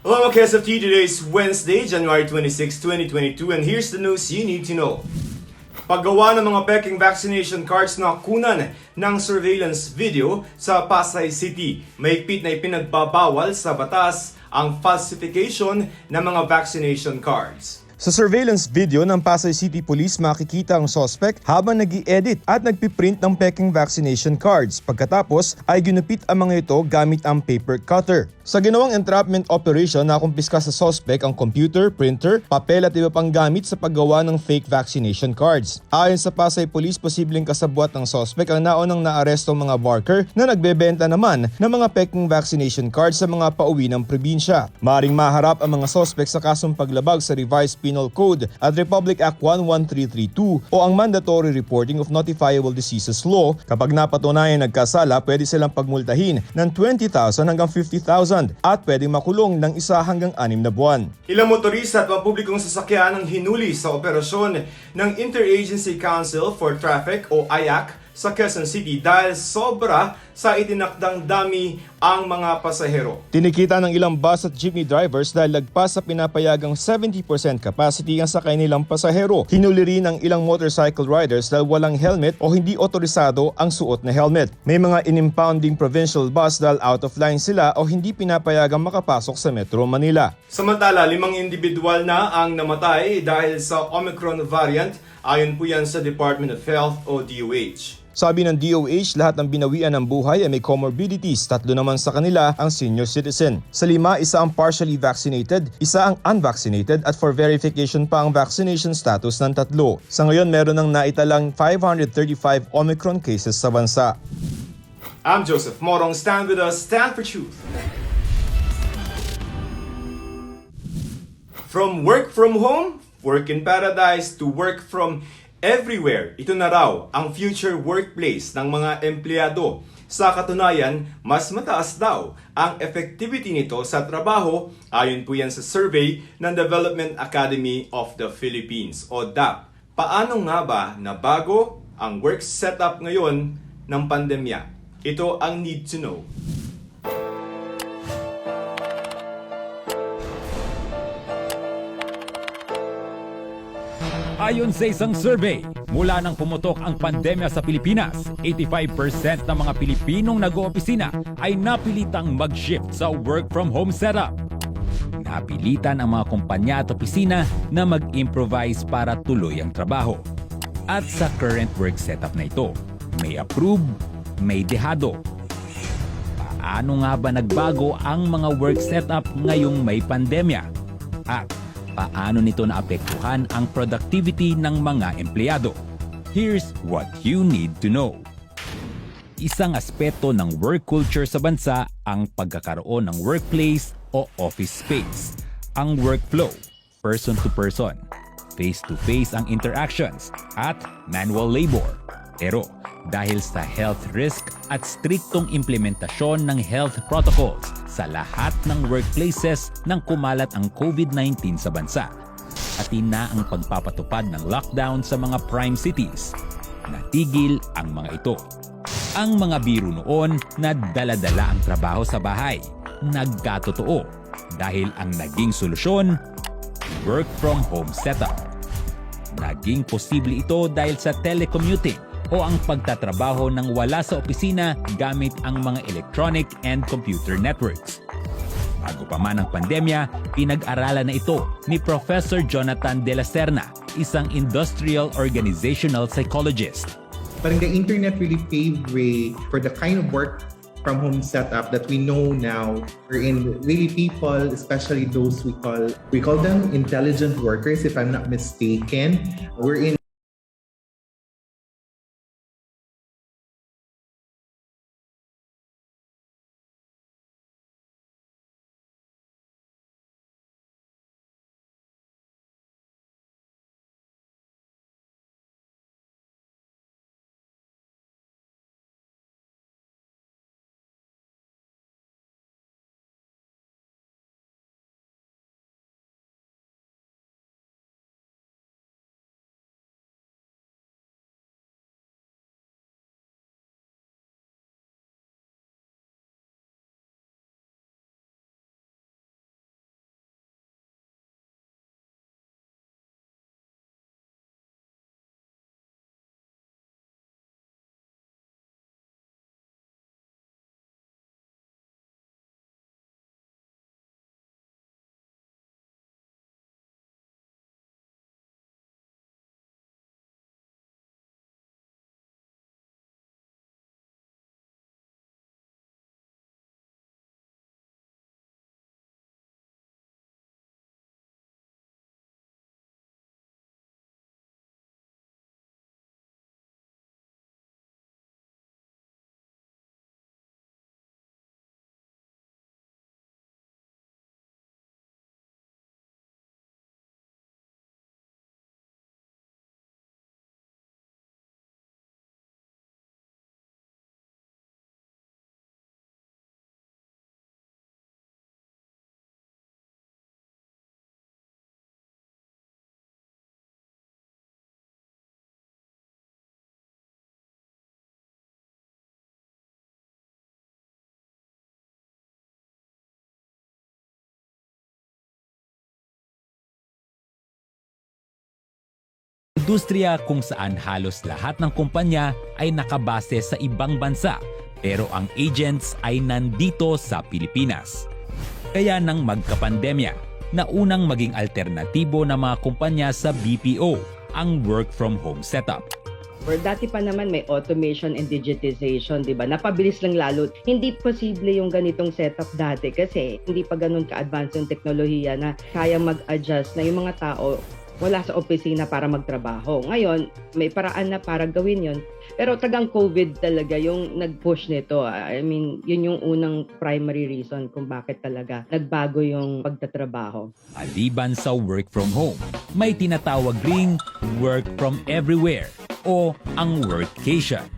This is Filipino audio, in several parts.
Hello mga KSFT, today is Wednesday, January 26, 2022 and here's the news you need to know. Paggawa ng mga peking vaccination cards na kunan ng surveillance video sa Pasay City. Mahigpit na ipinagbabawal sa batas ang falsification ng mga vaccination cards. Sa surveillance video ng Pasay City Police, makikita ang suspek habang nag-e-edit at nagpi-print ng peking vaccination cards. Pagkatapos ay ginupit ang mga ito gamit ang paper cutter. Sa ginawang entrapment operation, nakumpiska sa suspek ang computer, printer, papel at iba pang gamit sa paggawa ng fake vaccination cards. Ayon sa Pasay Police, posibleng kasabwat ng suspek ang naunang naarestong mga barker na nagbebenta naman ng mga peking vaccination cards sa mga pauwi ng probinsya. Maring maharap ang mga suspek sa kasong paglabag sa Revised Penal Code at Republic Act 11332 o ang Mandatory Reporting of Notifiable Diseases Law. Kapag napatunayan nagkasala, pwede silang pagmultahin ng 20,000 hanggang 50,000 at pwedeng makulong ng 1 hanggang 6 na buwan. Ilang motorista at pampublikong sasakyan ang hinuli sa operasyon ng Interagency Council for Traffic o IAC sa Quezon City dahil sobra sa itinakdang dami ang mga pasahero. Tinikita ng ilang bus at jeepney drivers dahil lagpas sa pinapayagang 70% capacity ang sakay nilang pasahero. Hinuli rin ang ilang motorcycle riders dahil walang helmet o hindi otorisado ang suot na helmet. May mga inimpounding provincial bus dahil out of line sila o hindi pinapayagang makapasok sa Metro Manila. Samantala, 5 individual na ang namatay dahil sa Omicron variant. Ayon po yan sa Department of Health o DOH. Sabi ng DOH, lahat ng binawian ng buhay ay may comorbidities. 3 naman sa kanila ang senior citizen. Sa 5, isa ang partially vaccinated, isa ang unvaccinated at for verification pa ang vaccination status ng 3. Sa ngayon, meron ng naitalang 535 Omicron cases sa bansa. I'm Joseph Morong. Stand with us, stand for truth. From work from home, work in paradise to work from everywhere, ito na raw ang future workplace ng mga empleyado. Sa katunayan, mas mataas daw ang effectivity nito sa trabaho ayon po yan sa survey ng Development Academy of the Philippines o DAP. Paano nga ba nabago ang work setup ngayon ng pandemya? Ito ang need to know. Ayon sa isang survey, mula nang pumutok ang pandemya sa Pilipinas, 85% ng mga Pilipinong nag-oopisina ay napilitang mag-shift sa work-from-home setup. Napilitan ang mga kumpanya at opisina na mag-improvise para tuloy ang trabaho. At sa current work setup na ito, may approve, may dehado. Paano nga ba nagbago ang mga work setup ngayong may pandemya? At paano nito naapektuhan ang productivity ng mga empleyado? Here's what you need to know. Isang aspeto ng work culture sa bansa ang pagkakaroon ng workplace o office space. Ang workflow, person to person, face to face ang interactions, at manual labor. Pero dahil sa health risk at striktong implementasyon ng health protocols sa lahat ng workplaces nang kumalat ang COVID-19 sa bansa, pati na ang pagpapatupad ng lockdown sa mga prime cities, natigil ang mga ito. Ang mga biro noon na dala-dala ang trabaho sa bahay, nagkatotoo dahil ang naging solusyon, work from home setup. Naging posible ito dahil sa telecommuting o ang pagtatrabaho ng wala sa opisina gamit ang mga electronic and computer networks. Bago pa man ang pandemya, pinag-aralan na ito ni Professor Jonathan De La Serna, isang industrial organizational psychologist. But the internet really paved way for the kind of work from home setup that we know now, wherein really people, especially those we call them intelligent workers, if I'm not mistaken, we're in Industriya kung saan halos lahat ng kumpanya ay nakabase sa ibang bansa pero ang agents ay nandito sa Pilipinas. Kaya nang magkapandemya, naunang maging alternatibo ng mga kumpanya sa BPO ang work from home setup. Or dati pa naman may automation and digitization, di ba? Napabilis lang lalo. Hindi posible yung ganitong setup dati kasi hindi pa ganun ka-advance yung teknolohiya na kaya mag-adjust na yung mga tao wala sa opisina para magtrabaho. Ngayon, may paraan na para gawin yon. Pero tagang COVID talaga yung nag-push nito. I mean, yun yung unang primary reason kung bakit talaga nagbago yung pagtatrabaho. Maliban sa work from home, may tinatawag ring work from everywhere o ang workcation.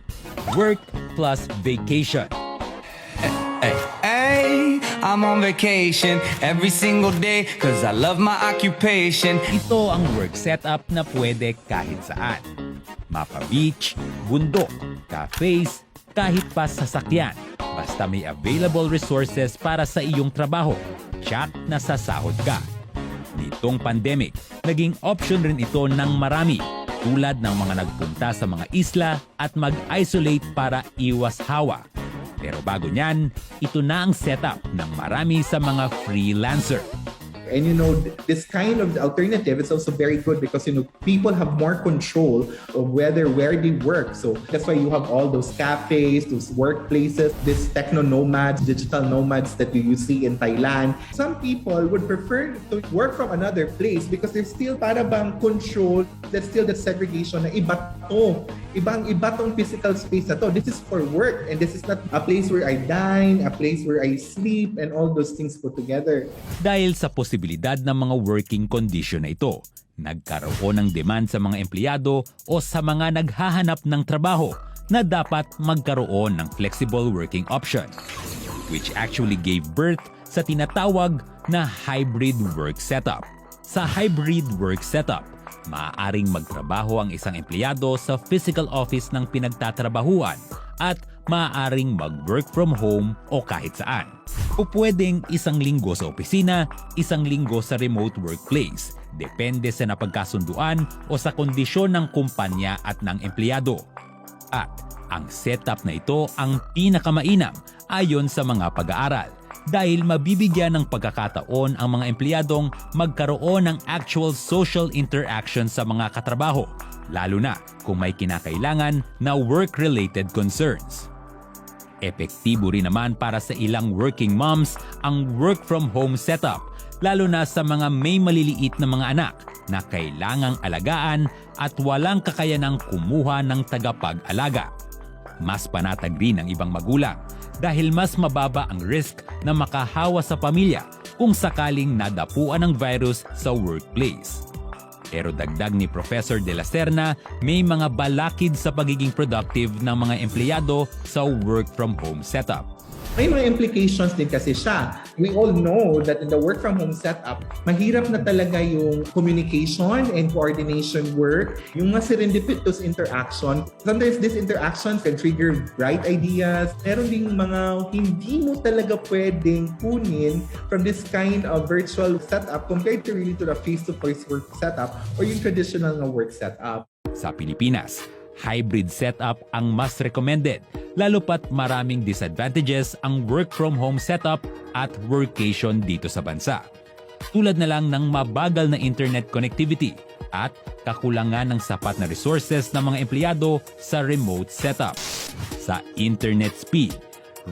Work plus vacation. Hey, I'm on vacation every single day cause I love my occupation. Ito ang work setup na pwede kahit saan. Mapa-beach, bundok, cafes, kahit pa sasakyan. Basta may available resources para sa iyong trabaho. Tiyak na sasahod ka. Nitong pandemic, naging option rin ito ng marami. Tulad ng mga nagpunta sa mga isla at mag-isolate para iwas hawa. Pero bago niyan, ito na ang setup ng marami sa mga freelancer. And this kind of alternative is also very good because people have more control of where they work. So that's why you have all those cafes, those workplaces, these techno nomads, digital nomads that you see in Thailand. Some people would prefer to work from another place because there's still para bang control, there's still the segregation na iba tong physical space na to. This is for work and this is not a place where I dine, a place where I sleep and all those things put together. Dahil sa posibilidad ng mga working condition na ito, nagkaroon ng demand sa mga empleyado o sa mga naghahanap ng trabaho na dapat magkaroon ng flexible working option, which actually gave birth sa tinatawag na hybrid work setup. Sa hybrid work setup, maaaring magtrabaho ang isang empleyado sa physical office ng pinagtatrabahuan at maaaring mag-work from home o kahit saan. O pwedeng isang linggo sa opisina, isang linggo sa remote workplace. Depende sa napagkasunduan o sa kondisyon ng kumpanya at ng empleyado. At ang setup na ito ang pinakamainam ayon sa mga pag-aaral dahil mabibigyan ng pagkakataon ang mga empleyadong magkaroon ng actual social interaction sa mga katrabaho, lalo na kung may kinakailangan na work-related concerns. Epektibo rin naman para sa ilang working moms ang work-from-home setup, lalo na sa mga may maliliit na mga anak na kailangang alagaan at walang kakayanang kumuha ng tagapag-alaga. Mas panatag rin ang ibang magulang dahil mas mababa ang risk na makahawa sa pamilya kung sakaling nadapuan ng virus sa workplace. Pero dagdag ni Professor De La Serna, may mga balakid sa pagiging productive ng mga empleyado sa work-from-home setup. May mga implications din kasi siya. We all know that in the work-from-home setup, mahirap na talaga yung communication and coordination work, yung mga serendipitous interaction. Sometimes these interactions can trigger bright ideas. Meron ding mga hindi mo talaga pwedeng kunin from this kind of virtual setup compared to really to the face-to-face work setup or yung traditional na work setup. Sa Pilipinas, hybrid setup ang mas recommended, lalo pat maraming disadvantages ang work-from-home setup at workation dito sa bansa. Tulad na lang ng mabagal na internet connectivity at kakulangan ng sapat na resources ng mga empleyado sa remote setup. Sa internet speed,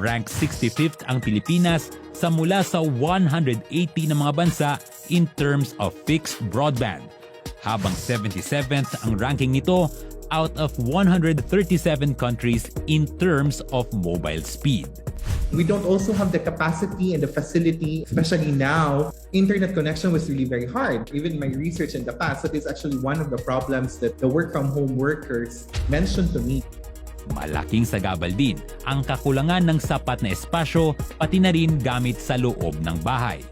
rank 65th ang Pilipinas sa mula sa 180 na mga bansa in terms of fixed broadband, habang 77th ang ranking nito out of 137 countries in terms of mobile speed. We don't also have the capacity and the facility, especially now. Internet connection was really very hard. Even my research in the past, that is actually one of the problems that the work-from-home workers mentioned to me. Malaking sagabal din ang kakulangan ng sapat na espasyo pati na rin gamit sa loob ng bahay.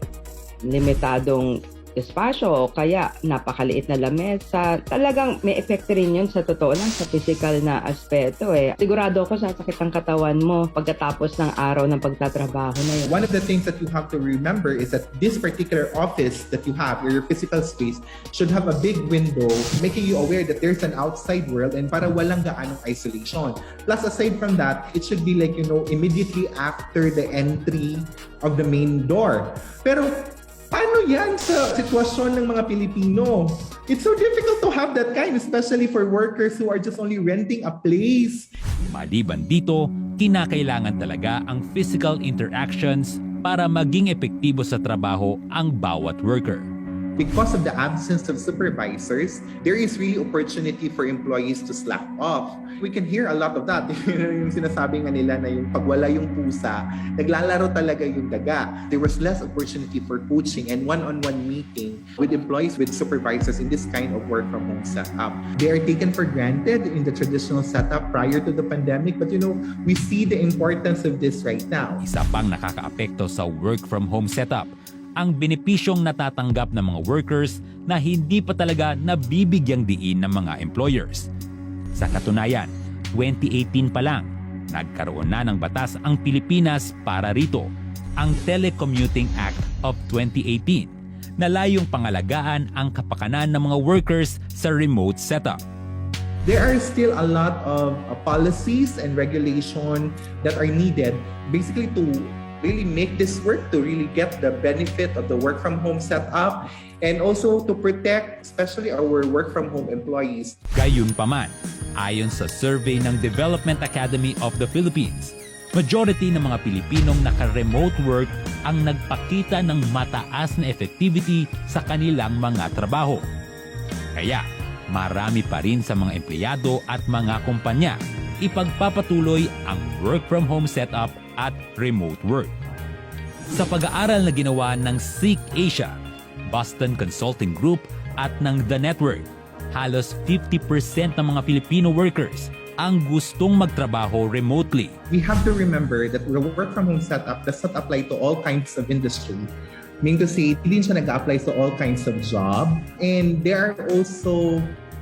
Limitadong espasyo o kaya napakaliit na lamesa. Talagang may epekto rin yun sa totoo lang sa physical na aspeto eh. Sigurado ako sasakit ang katawan mo pagkatapos ng araw ng pagtatrabaho na yun. One of the things that you have to remember is that this particular office that you have, or your physical space, should have a big window making you aware that there's an outside world and para walang gaanong isolation. Plus, aside from that, it should be like, immediately after the entry of the main door. Pero, paano yan sa sitwasyon ng mga Pilipino? It's so difficult to have that kind, especially for workers who are just only renting a place. Maliban dito, kinakailangan talaga ang physical interactions para maging epektibo sa trabaho ang bawat worker. Because of the absence of supervisors, there is really opportunity for employees to slack off. We can hear a lot of that. Yung sinasabi nga nila na yung pagwala yung pusa, naglalaro talaga yung daga. There was less opportunity for coaching and one-on-one meeting with employees, with supervisors in this kind of work from home setup. They are taken for granted in the traditional setup prior to the pandemic, but we see the importance of this right now. Isa pang nakakaapekto sa work from home setup, ang benepisyong natatanggap ng mga workers na hindi pa talaga nabibigyang diin ng mga employers. Sa katunayan, 2018 pa lang, nagkaroon na ng batas ang Pilipinas para rito, ang Telecommuting Act of 2018, na layong pangalagaan ang kapakanan ng mga workers sa remote setup. There are still a lot of policies and regulation that are needed basically to really make this work, to really get the benefit of the work from home setup, and also to protect especially our work from home employees. Gayunpaman, ayon sa survey ng Development Academy of the Philippines, majority ng mga Pilipinong naka-remote work ang nagpakita ng mataas na effectivity sa kanilang mga trabaho. Kaya, marami pa rin sa mga empleyado at mga kumpanya ipagpapatuloy ang work from home setup at remote work. Sa pag-aaral na ginawa ng Seek Asia, Boston Consulting Group at ng The Network, halos 50% ng mga Filipino workers ang gustong magtrabaho remotely. We have to remember that the work from home setup does not apply to all kinds of industry. Meaning to say, hindi siya nag-apply to all kinds of job. And there are also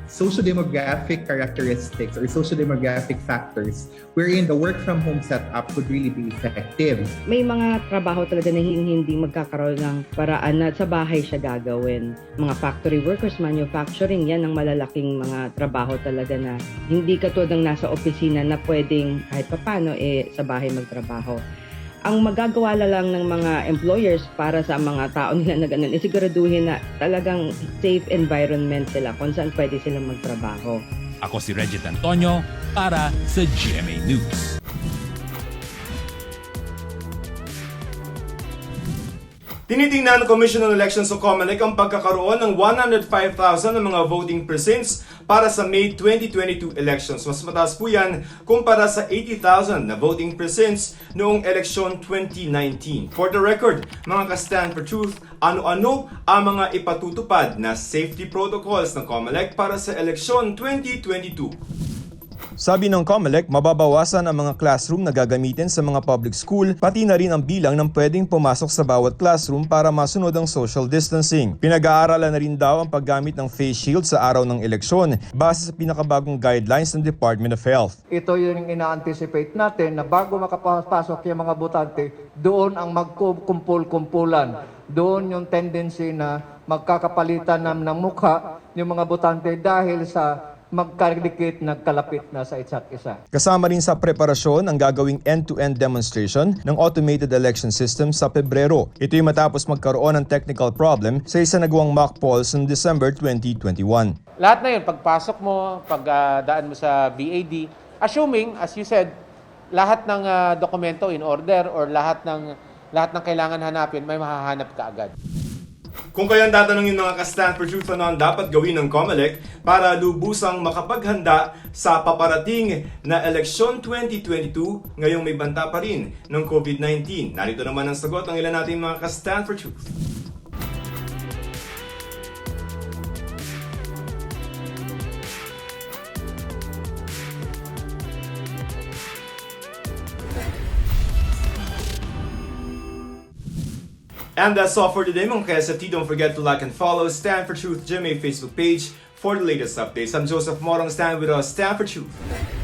socio-demographic characteristics or socio-demographic factors wherein the work from home setup could really be effective. May mga trabaho talaga na hindi magkakaroon ng paraan na sa bahay siya gagawin. Mga factory workers, manufacturing, yan ang malalaking mga trabaho talaga na hindi katulad ng nasa opisina na pwedeng kahit papano sa bahay magtrabaho. Ang magagawa lang ng mga employers para sa mga tao nila na ganun, isiguraduhin na talagang safe environment sila kung saan pwede silang magtrabaho. Ako si Regit Antonio para sa GMA News. Tinitingnan ng Commission on Elections o COMELEC ang pagkakaroon ng 105,000 ng mga voting precincts para sa May 2022 elections. Mas mataas po yan kumpara sa 80,000 na voting precincts noong eleksyon 2019. For the record, mga ka-Stand for Truth, ano-ano ang mga ipatutupad na safety protocols ng COMELEC para sa eleksyon 2022? Sabi ng COMELEC, mababawasan ang mga classroom na gagamitin sa mga public school, pati na rin ang bilang ng pwedeng pumasok sa bawat classroom para masunod ang social distancing. Pinag-aaralan na rin daw ang paggamit ng face shield sa araw ng eleksyon base sa pinakabagong guidelines ng Department of Health. Ito yung ina-anticipate natin na bago makapasok yung mga botante, doon ang magkumpul-kumpulan. Doon yung tendency na magkakapalitan ng mukha yung mga botante dahil sa magkadikit, nagkalapit na sa isa't isa. Kasama rin sa preparasyon ang gagawing end-to-end demonstration ng automated election system sa Pebrero. Ito'y matapos magkaroon ng technical problem sa isinagawang mock polls noong December 2021. Lahat na yun, pagpasok mo, pagdaan mo sa VAD, assuming, as you said, lahat ng dokumento in order or lahat ng kailangan hanapin, may mahahanap ka agad. Kung kayo ang tatanungin mga ka-Stand for Truth, ano ang dapat gawin ng COMELEC para lubusang makapaghanda sa paparating na eleksyon 2022 ngayong may banta pa rin ng COVID-19? Narito naman ang sagot ng ilan nating mga ka-Stand for Truth. And that's all for today mga KSFT. Don't forget to like and follow Stand for Truth GMA Facebook page for the latest updates. I'm Joseph Morong. Stand with us. Stand for Truth.